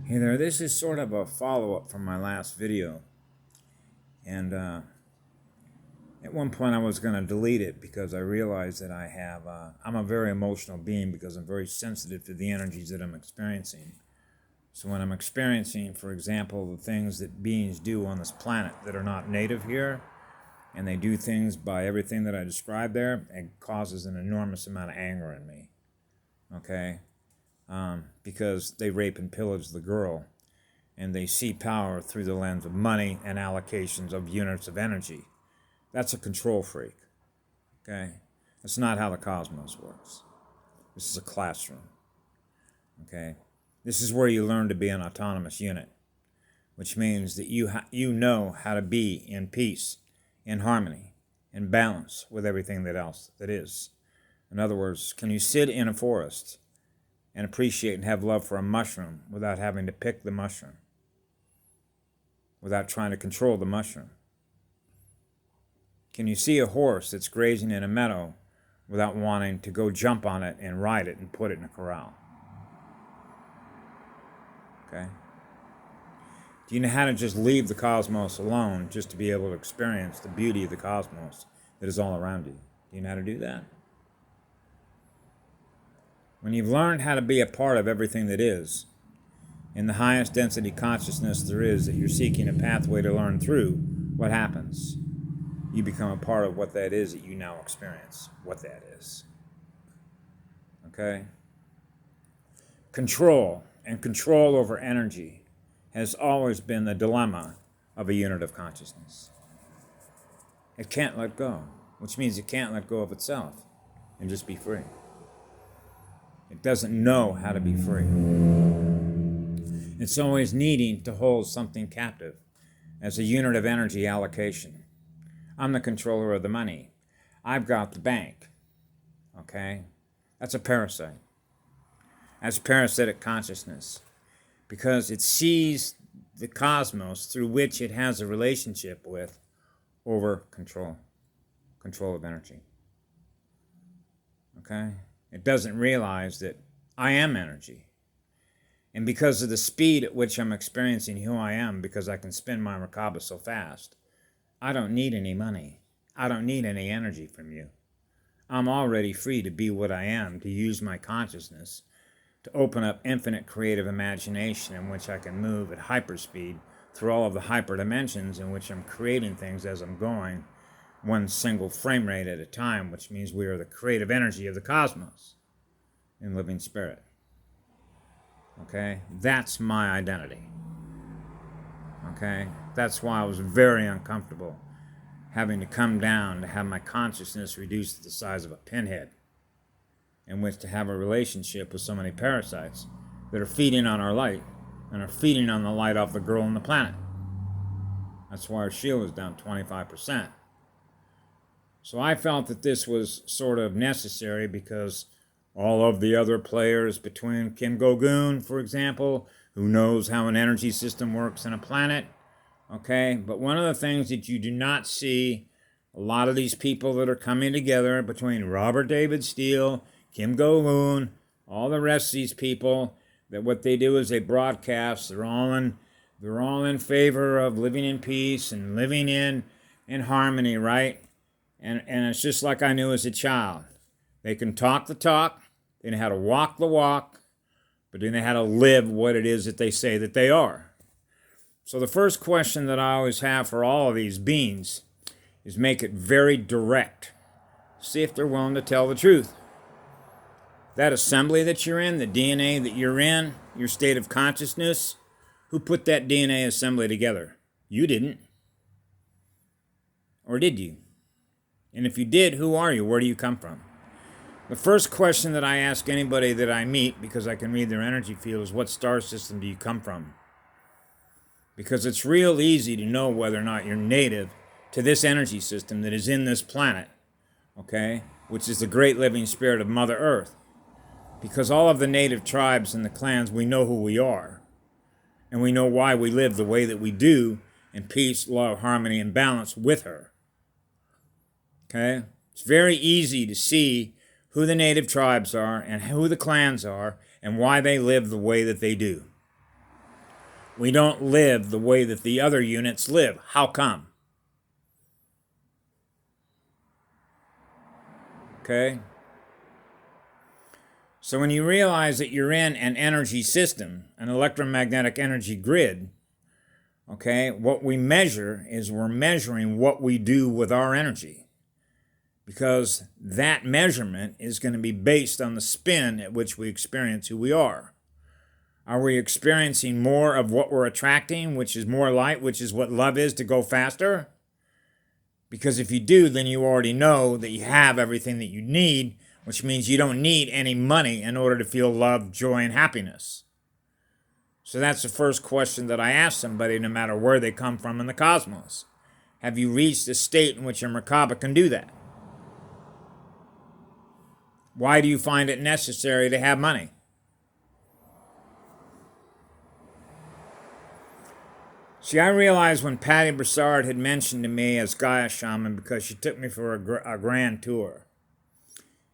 Hey there, this is sort of a follow-up from my last video. And at one point I was going to delete it because I realized that I'm a very emotional being because I'm very sensitive to the energies that I'm experiencing. So when I'm experiencing, for example, the things that beings do on this planet that are not native here, and they do things by everything that I described there, it causes an enormous amount of anger in me. Okay? Because they rape and pillage the girl, and they see power through the lens of money and allocations of units of energy. That's a control freak. Okay? That's not how the cosmos works. This is a classroom. Okay? This is where you learn to be an autonomous unit, which means that you know how to be in peace, in harmony, in balance with everything else that is. In other words, can you sit in a forest and appreciate and have love for a mushroom without having to pick the mushroom, without trying to control the mushroom? Can you see a horse that's grazing in a meadow without wanting to go jump on it and ride it and put it in a corral? Okay? Do you know how to just leave the cosmos alone just to be able to experience the beauty of the cosmos that is all around you? Do you know how to do that? When you've learned how to be a part of everything that is, in the highest density consciousness there is that you're seeking a pathway to learn through, what happens? You become a part of what that is that you now experience, what that is. Okay? Control and control over energy has always been the dilemma of a unit of consciousness. It can't let go, which means it can't let go of itself and just be free. It doesn't know how to be free. It's always needing to hold something captive as a unit of energy allocation. I'm the controller of the money. I've got the bank. Okay? That's a parasite. That's parasitic consciousness. Because it sees the cosmos through which it has a relationship with over control of energy. Okay? It doesn't realize that I am energy. And because of the speed at which I'm experiencing who I am, because I can spin my Merkaba so fast, I don't need any money. I don't need any energy from you. I'm already free to be what I am, to use my consciousness, to open up infinite creative imagination in which I can move at hyperspeed through all of the hyperdimensions in which I'm creating things as I'm going, one single frame rate at a time, which means we are the creative energy of the cosmos in living spirit. Okay? That's my identity. Okay? That's why I was very uncomfortable having to come down to have my consciousness reduced to the size of a pinhead, in which to have a relationship with so many parasites that are feeding on our light and are feeding on the light off the girl on the planet. That's why our shield is down 25%. So I felt that this was sort of necessary because all of the other players between Kim Go-goon, for example, who knows how an energy system works in a planet, okay? But one of the things that you do not see, a lot of these people that are coming together between Robert David Steele, Kim Go-goon, all the rest of these people, that what they do is they broadcast, they're all in favor of living in peace and living in harmony, right? And it's just like I knew as a child. They can talk the talk, they know how to walk the walk, but they know how to live what it is that they say that they are. So the first question that I always have for all of these beings is make it very direct. See if they're willing to tell the truth. That assembly that you're in, the DNA that you're in, your state of consciousness, who put that DNA assembly together? You didn't. Or did you? And if you did, who are you? Where do you come from? The first question that I ask anybody that I meet, because I can read their energy field, is what star system do you come from? Because it's real easy to know whether or not you're native to this energy system that is in this planet, okay, which is the great living spirit of Mother Earth. Because all of the native tribes and the clans, we know who we are. And we know why we live the way that we do in peace, love, harmony, and balance with her. Okay? It's very easy to see who the native tribes are and who the clans are and why they live the way that they do. We don't live the way that the other units live. How come? Okay? So when you realize that you're in an energy system, an electromagnetic energy grid, okay, what we measure is we're measuring what we do with our energy. Because that measurement is going to be based on the spin at which we experience who we are. Are we experiencing more of what we're attracting, which is more light, which is what love is, to go faster? Because if you do, then you already know that you have everything that you need, which means you don't need any money in order to feel love, joy, and happiness. So that's the first question that I ask somebody, no matter where they come from in the cosmos. Have you reached a state in which your Merkaba can do that? Why do you find it necessary to have money? See, I realized when Patty Broussard had mentioned to me as Gaia Shaman, because she took me for a grand tour.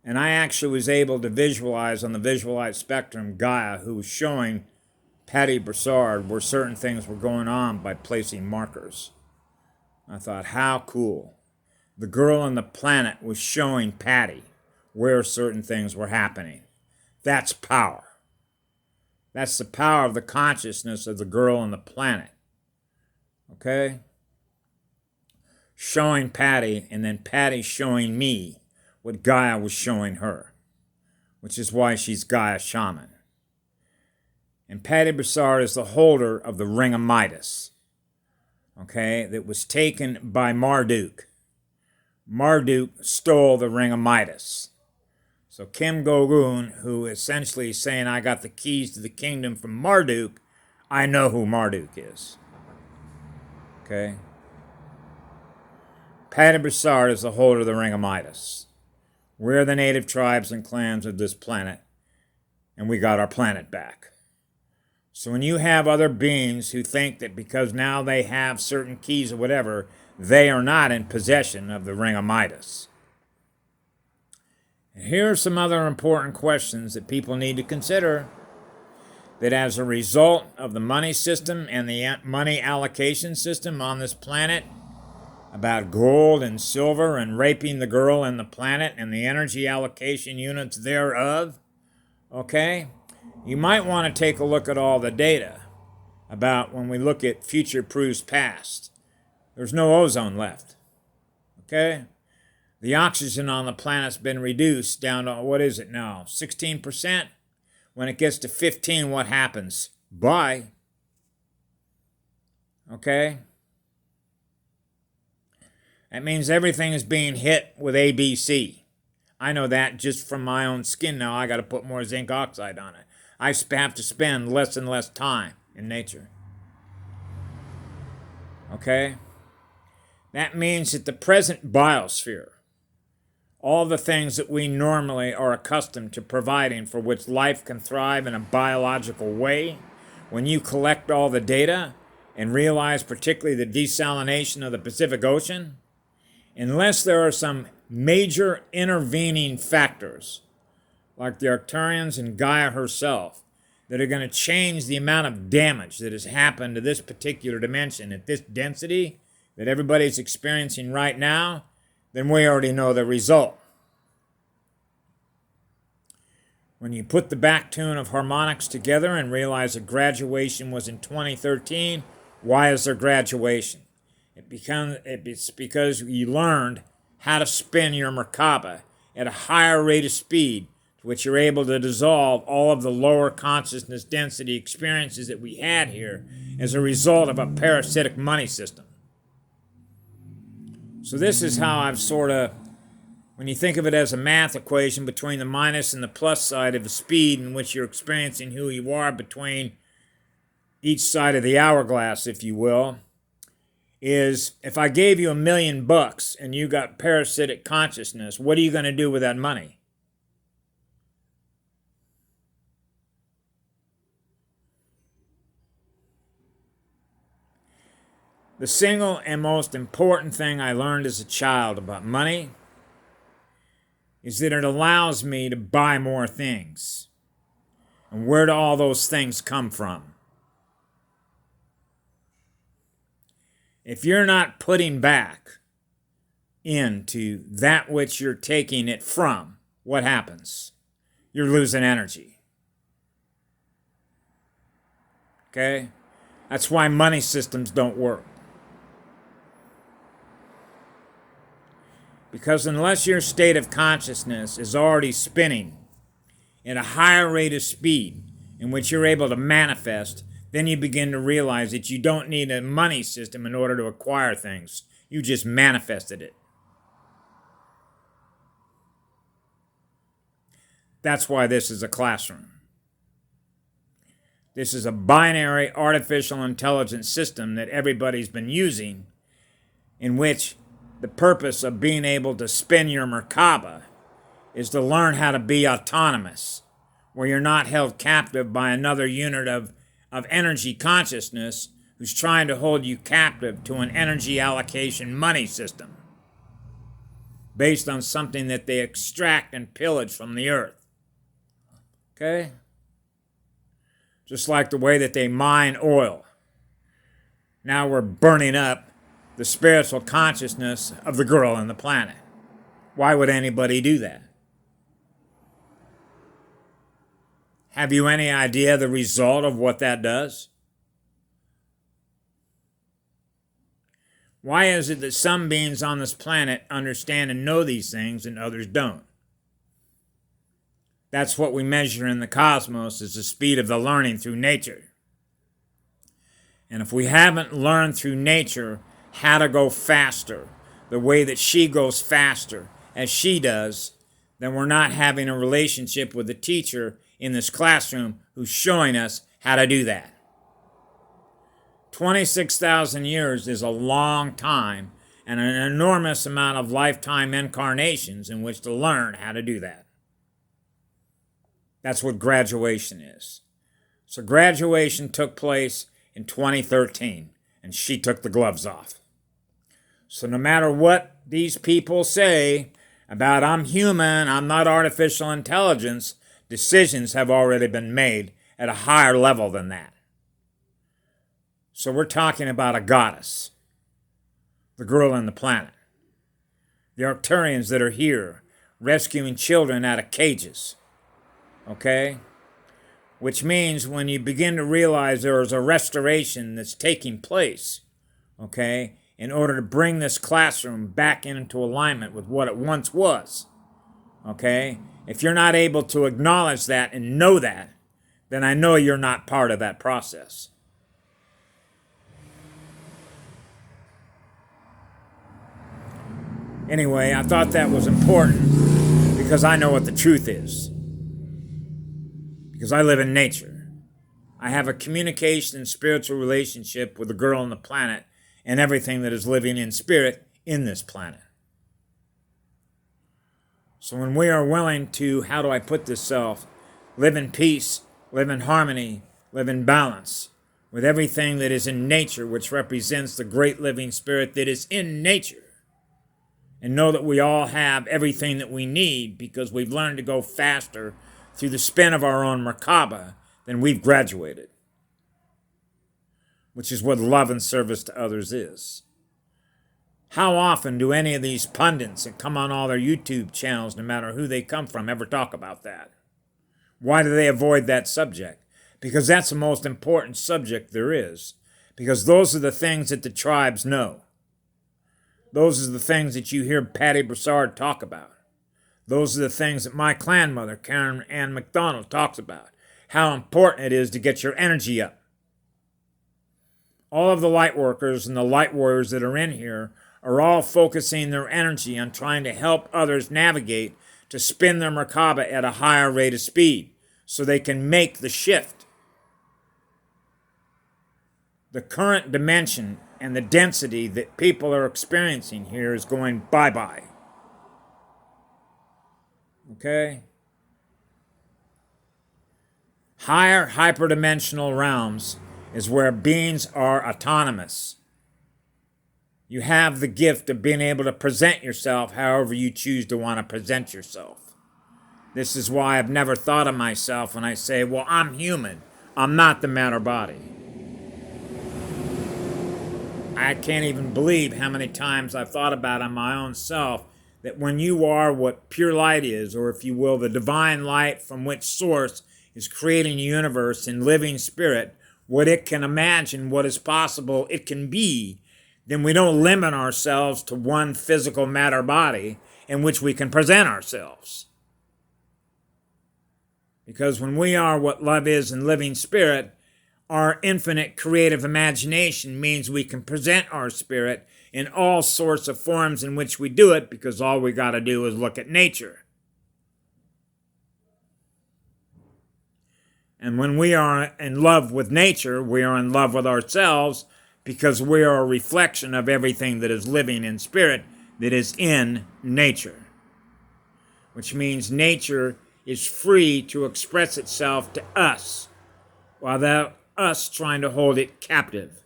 And I actually was able to visualize on the visual light spectrum Gaia, who was showing Patty Broussard where certain things were going on by placing markers. I thought, how cool. The girl on the planet was showing Patty where certain things were happening. That's power. That's the power of the consciousness of the girl on the planet. Okay? Showing Patty, and then Patty showing me what Gaia was showing her, which is why she's Gaia Shaman. And Patty Broussard is the holder of the Ring of Midas, okay, that was taken by Marduk. Marduk stole the Ring of Midas. So Kim Go-Goon, who essentially is saying, I got the keys to the kingdom from Marduk, I know who Marduk is. Okay? Patty Broussard is the holder of the Ring of Midas. We're the native tribes and clans of this planet, and we got our planet back. So when you have other beings who think that because now they have certain keys or whatever, they are not in possession of the Ring of Midas. And here are some other important questions that people need to consider. That as a result of the money system and the money allocation system on this planet, about gold and silver and raping the girl and the planet and the energy allocation units thereof, okay? You might want to take a look at all the data about when we look at future proofs past. There's no ozone left, okay? The oxygen on the planet's been reduced down to, what is it now, 16%? When it gets to 15, what happens? Bye. Okay? That means everything is being hit with ABC. I know that just from my own skin now. I got to put more zinc oxide on it. I have to spend less and less time in nature. Okay? That means that the present biosphere, all the things that we normally are accustomed to providing for which life can thrive in a biological way, when you collect all the data and realize particularly the desalination of the Pacific Ocean, unless there are some major intervening factors, like the Arcturians and Gaia herself, that are going to change the amount of damage that has happened to this particular dimension at this density that everybody's experiencing right now, then we already know the result. When you put the back tune of harmonics together and realize that graduation was in 2013, why is there graduation? It's because you learned how to spin your Merkaba at a higher rate of speed, to which you're able to dissolve all of the lower consciousness density experiences that we had here as a result of a parasitic money system. So this is how I've sort of, when you think of it as a math equation between the minus and the plus side of the speed in which you're experiencing who you are between each side of the hourglass, if you will, is if I gave you $1 million and you got parasitic consciousness, what are you going to do with that money? The single and most important thing I learned as a child about money is that it allows me to buy more things. And where do all those things come from? If you're not putting back into that which you're taking it from, what happens? You're losing energy. Okay? That's why money systems don't work. Because unless your state of consciousness is already spinning at a higher rate of speed in which you're able to manifest, then you begin to realize that you don't need a money system in order to acquire things. You just manifested it. That's why this is a classroom. This is a binary artificial intelligence system that everybody's been using, in which the purpose of being able to spin your Merkaba is to learn how to be autonomous, where you're not held captive by another unit of energy consciousness who's trying to hold you captive to an energy allocation money system based on something that they extract and pillage from the earth. Okay? Just like the way that they mine oil. Now we're burning up the spiritual consciousness of the girl on the planet. Why would anybody do that? Have you any idea the result of what that does? Why is it that some beings on this planet understand and know these things and others don't? That's what we measure in the cosmos, is the speed of the learning through nature. And if we haven't learned through nature how to go faster, the way that she goes faster as she does, then we're not having a relationship with the teacher in this classroom who's showing us how to do that. 26,000 years is a long time and an enormous amount of lifetime incarnations in which to learn how to do that. That's what graduation is. So graduation took place in 2013, and she took the gloves off. So no matter what these people say about I'm human, I'm not artificial intelligence, decisions have already been made at a higher level than that. So we're talking about a goddess, the girl on the planet, the Arcturians that are here rescuing children out of cages. Okay? Which means when you begin to realize there is a restoration that's taking place, okay, in order to bring this classroom back into alignment with what it once was, okay, if you're not able to acknowledge that and know that, then I know you're not part of that process. Anyway, I thought that was important because I know what the truth is. Because I live in nature. I have a communication and spiritual relationship with the girl on the planet and everything that is living in spirit in this planet. So when we are willing to, how do I put this self, live in peace, live in harmony, live in balance with everything that is in nature, which represents the great living spirit that is in nature, and know that we all have everything that we need because we've learned to go faster through the spin of our own Merkaba, then we've graduated. Which is what love and service to others is. How often do any of these pundits that come on all their YouTube channels, no matter who they come from, ever talk about that? Why do they avoid that subject? Because that's the most important subject there is. Because those are the things that the tribes know. Those are the things that you hear Patty Broussard talk about. Those are the things that my clan mother, Karen Ann McDonald, talks about. How important it is to get your energy up. All of the light workers and the light warriors that are in here are all focusing their energy on trying to help others navigate to spin their Merkaba at a higher rate of speed so they can make the shift. The current dimension and the density that people are experiencing here is going bye-bye. Okay? Higher hyperdimensional realms is where beings are autonomous. You have the gift of being able to present yourself however you choose to want to present yourself. This is why I've never thought of myself when I say, well, I'm human. I'm not the matter body. I can't even believe how many times I've thought about on my own self that when you are what pure light is, or if you will, the divine light from which source is creating the universe in living spirit, what it can imagine, what is possible it can be, then we don't limit ourselves to one physical matter body in which we can present ourselves. Because when we are what love is in living spirit, our infinite creative imagination means we can present our spirit in all sorts of forms in which we do it, because all we got to do is look at nature. And when we are in love with nature, we are in love with ourselves, because we are a reflection of everything that is living in spirit that is in nature. Which means nature is free to express itself to us without us trying to hold it captive.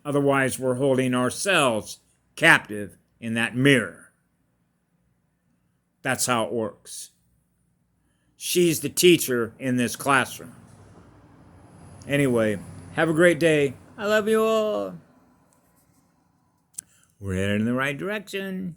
Otherwise, we're holding ourselves captive in that mirror. That's how it works. She's the teacher in this classroom. Anyway, have a great day. I love you all. We're headed in the right direction.